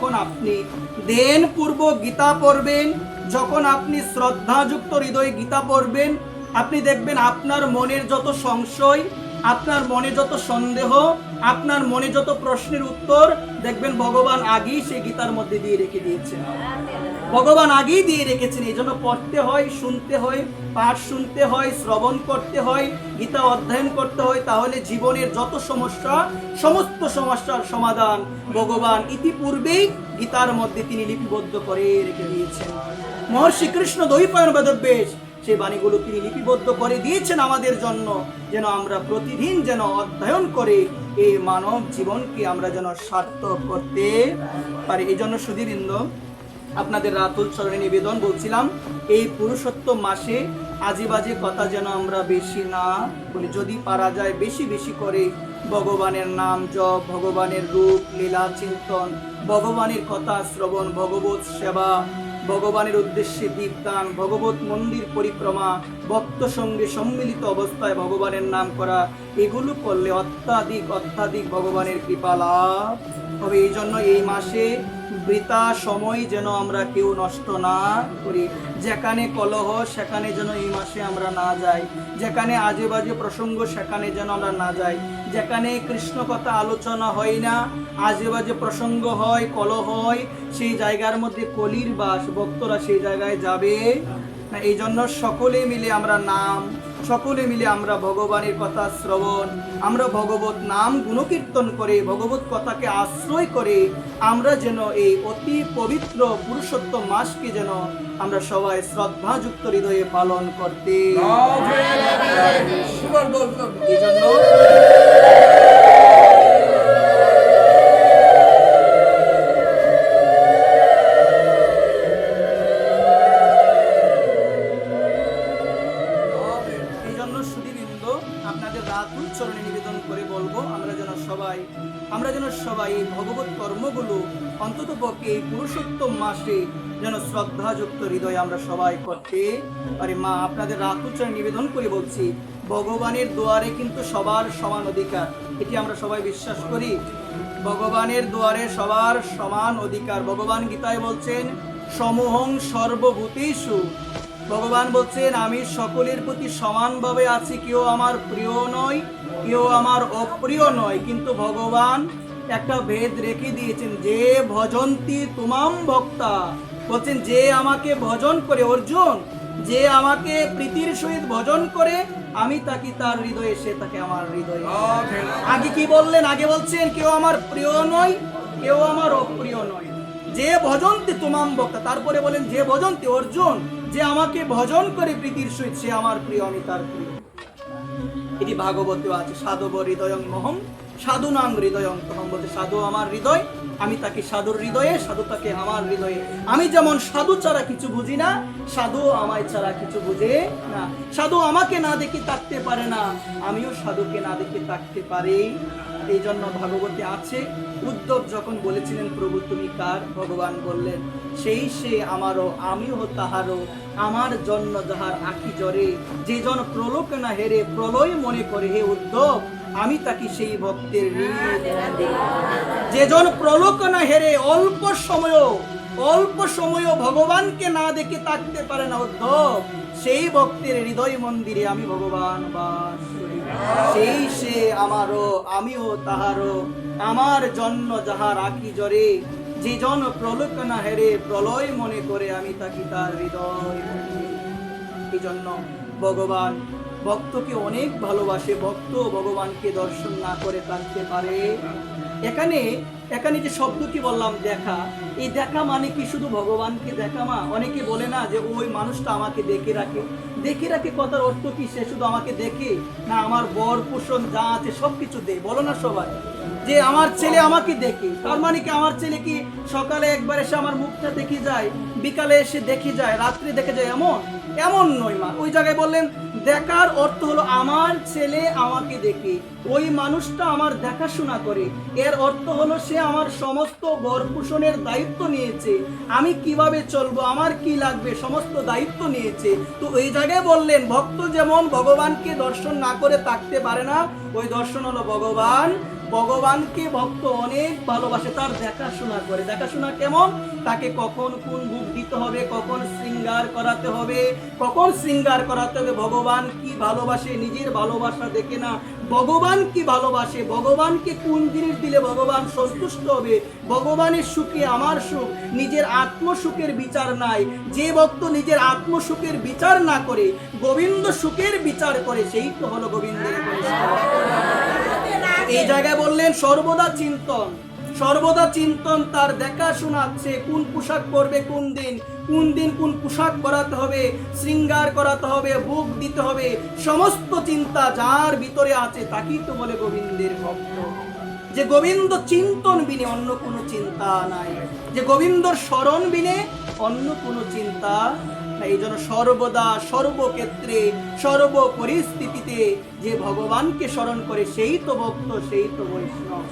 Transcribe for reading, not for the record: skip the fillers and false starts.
যখন আপনি ধ্যানপূর্বক গীতা পড়বেন, যখন আপনি শ্রদ্ধাযুক্ত হৃদয়ে গীতা পড়বেন, আপনি দেখবেন আপনার মনের যত সংশয়, আপনার মনে যত সন্দেহ, আপনার মনে যত প্রশ্নের উত্তর, দেখবেন ভগবান আগেই সেই গীতার মধ্যে দিয়ে রেখে দিয়েছেন। ভগবান আগেই দিয়ে রেখেছেন। এই জন্য পড়তে হয়, শুনতে হয়, পাঠ শুনতে হয়, শ্রবণ করতে হয়, গীতা অধ্যয়ন করতে হয়। তাহলে জীবনের যত সমস্যা, সমস্ত সমস্যার সমাধান ভগবান ইতিপূর্বেই গীতার মধ্যে তিনি লিপিবদ্ধ করে রেখে দিয়েছেন। মহর্ষি কৃষ্ণ দ্বৈপায়ন বেদব্যাস সেই বাণীগুলো তিনি লিপিবদ্ধ করে দিয়েছেন আমাদের জন্য, যেন আমরা প্রতিদিন যেন অধ্যয়ন করে এই মানব জীবনকে আমরা যেন সার্থক করতে পারি। এই জন্য সুধীবৃন্দ, আপনাদের রাতুল চরণে নিবেদন বলছিলাম, এই পুরুষোত্তম মাসে আজে বাজে কথা যেন আমরা বেশি না বলি। যদি পারা যায় বেশি বেশি করে ভগবানের নাম জপ, ভগবানের রূপ লীলা চিন্তন, ভগবানের কথা শ্রবণ, ভগবত সেবা, ভগবানের উদ্দেশ্যে দীপদান, ভগবত মন্দির পরিক্রমা, ভক্ত সঙ্গে সম্মিলিত অবস্থায় ভগবানের নাম করা, এগুলো করলে অত্যাধিক ভগবানের কৃপা লাভ হবে। এই জন্য এই মাসে বৃথা সময় যেন আমরা কেউ নষ্ট না করি। যেখানে কলহ সেখানে যেন এই মাসে আমরা না যাই, যেখানে আজে বাজে প্রসঙ্গ সেখানে যেন আমরা না যাই, যেখানে কৃষ্ণ কথা আলোচনা হয় না, আজে বাজে প্রসঙ্গ হয়, কলহ হয়, সেই জায়গার মধ্যে কলির বাস, ভক্তরা সেই জায়গায় যাবে না। এই জন্য সকলে মিলে আমরা নাম, সকলে মিলে আমরা ভগবানের কথা শ্রবণ, আমরা ভগবত নাম গুণকীর্তন করে, ভগবত কথাকে আশ্রয় করে আমরা যেন এই অতি পবিত্র পুরুষোত্তম মাসকে যেন আমরা সবাই শ্রদ্ধাযুক্ত হৃদয়ে পালন করতে। এই জন্য চরণে নিবেদন করে বলবো, আমরা যেন সবাই এই ভগবত কর্মগুলো অন্তত পক্ষে এই পুরুষোত্তম মাসে যেন শ্রদ্ধাযুক্ত হৃদয়ে আমরা সবাই করতে পারি। মা, আপনাদের রাতুল চরণে নিবেদন করে বলছি, ভগবানের দুয়ারে কিন্তু সবার সমান অধিকার, এটি আমরা সবাই বিশ্বাস করি। ভগবানের দুয়ারে সবার সমান অধিকার। ভগবান গীতায় বলছেন, সমহং সর্বভূতেষু, ভগবান বলছেন আমি সকলের প্রতি সমানভাবে আছি, কেউ আমার প্রিয় নয়, কেউ আমার অপ্রিয় নয়। কিন্তু ভগবান একটা ভেদ রেখে দিয়েছেন, যে ভজন্তি তুমাম ভক্তা, বলছেন যে আমাকে ভজন করে, অর্জুন যে আমাকে প্রীতির সহিত ভজন করে, আমি তাকে তার হৃদয়ে, সে তাকে আমার হৃদয়ে। আগে কি বললেন? আগে বলছেন কেউ আমার প্রিয় নয়, কেউ আমার অপ্রিয় নয়, যে ভজন্তি তুমাম ভক্তা। তারপরে বলেন যে ভজন্তি, অর্জুন যে আমাকে ভজন করে প্রীতির সহিত, সে আমার প্রিয়, আমি তার প্রিয়। এটি ভাগবতেও আছে, সাধব হৃদয়ং মহম সাধুনাং হৃদয়ং তহম, বলতে সাধু আমার হৃদয়, আমি তাকে সাধুর হৃদয়ে, সাধু তাকে আমার হৃদয়ে। আমি যেমন সাধু ছাড়া কিছু বুঝি না, সাধু আমায় ছাড়া কিছু বুঝে না। সাধু আমাকে না দেখে থাকতে পারে না, আমিও সাধুকে না দেখে থাকতে পারি। এই জন্য ভাগবতে আছে, উদ্ধব যখন বলেছিলেন প্রভু তুমি কার, ভগবান বললেন সেই সে আমারও, আমিও তাহারও, আমার জন্য যাহার আখি জরে, যে জন প্রলোক না হেরে প্রলয় মনে করে, হে উদ্ধব আমি তাকে সেই ভক্তের হৃদয়। যে জন প্রলোক না হেরে অল্প সময়ও ভগবানকে না দেখে থাকতে পারে না উদ্ধব, সেই ভক্তের হৃদয় মন্দিরে আমি ভগবান বাস করি। সেই সে আমারও, আমিও তাহারও, আমার জন্য যাহার আখি জরে, যে জন প্রলোক না হেরে প্রলয় মনে করে, আমি তাকে তার হৃদয়। এই জন্য ভগবান ভক্তকে অনেক ভালোবাসে, ভক্ত ভগবানকে দর্শন না করে থাকতে পারে। এখানে যে শব্দ কি বললাম, দেখা, এই দেখা মানে কি শুধু ভগবানকে দেখা? মা, অনেকে বলে না যে ওই মানুষটা আমাকে দেখে রাখে, কথার অর্থ কি সে শুধু আমাকে দেখে না, আমার বর পোষণ যা আছে সবকিছু দেয়, বলো না সবাই যে আমার ছেলে আমাকে দেখে, তার মানে কি আমার ছেলে কি সকালে একবার এসে আমার মুখটা দেখে যায়, বিকালে এসে দেখে যায়, রাত্রে দেখে যায়, এমন নয় মা। ওই জায়গায় বললেন দেখার অর্থ হলো আমার ছেলে আমাকে দেখে, ওই মানুষটা আমার দেখাশোনা করে, এর অর্থ হলো সে আমার সমস্ত ভরণপোষণের দায়িত্ব নিয়েছে, আমি কিভাবে চলবো, আমার কি লাগবে, সমস্ত দায়িত্ব নিয়েছে। তো ওই জায়গায় বললেন ভক্ত যেমন ভগবানকে দর্শন না করে থাকতে পারে না, ওই দর্শন হলো ভগবান ভগবানকে ভক্ত অনেক ভালোবাসে, তার দেখাশোনা করে। দেখাশোনা কেমন? তাকে কখন কোন ভোগ দিতে হবে, কখন শৃঙ্গার করাতে হবে, কখন শৃঙ্গার করাতে হবে। ভগবান কি ভালোবাসে, নিজের ভালোবাসা দেখে না, ভগবান কি ভালোবাসে, ভগবানকে কোন জিনিস দিলে ভগবান সন্তুষ্ট হবে, ভগবানের সুখে আমার সুখ, নিজের আত্মসুখের বিচার নাই। যে ভক্ত নিজের আত্মসুখের বিচার না করে গোবিন্দ সুখের বিচার করে, সেই তো হলো গোবিন্দের ঘনিষ্ঠ। এই জায়গায় বললেন সর্বদা চিন্তন, সর্বদা চিন্তন, তার দেখাশোনা, সে কোন পোশাক পরবে, কোন দিন কোন পোশাক পরাতে হবে, শৃঙ্গার করাতে হবে, ভোগ দিতে হবে, সমস্ত চিন্তা যার ভিতরে আছে তাকেই তো বলে গোবিন্দের ভক্ত। যে গোবিন্দ চিন্তন বিনে অন্য কোনো চিন্তা নাই, যে গোবিন্দর স্মরণ বিনে অন্য কোনো চিন্তা নাই। এই জন্য সর্বদা সর্বক্ষেত্রে সর্ব পরিস্থিতিতে যে ভগবানকে স্মরণ করে সেই তো ভক্ত, সেই তো বৈষ্ণব।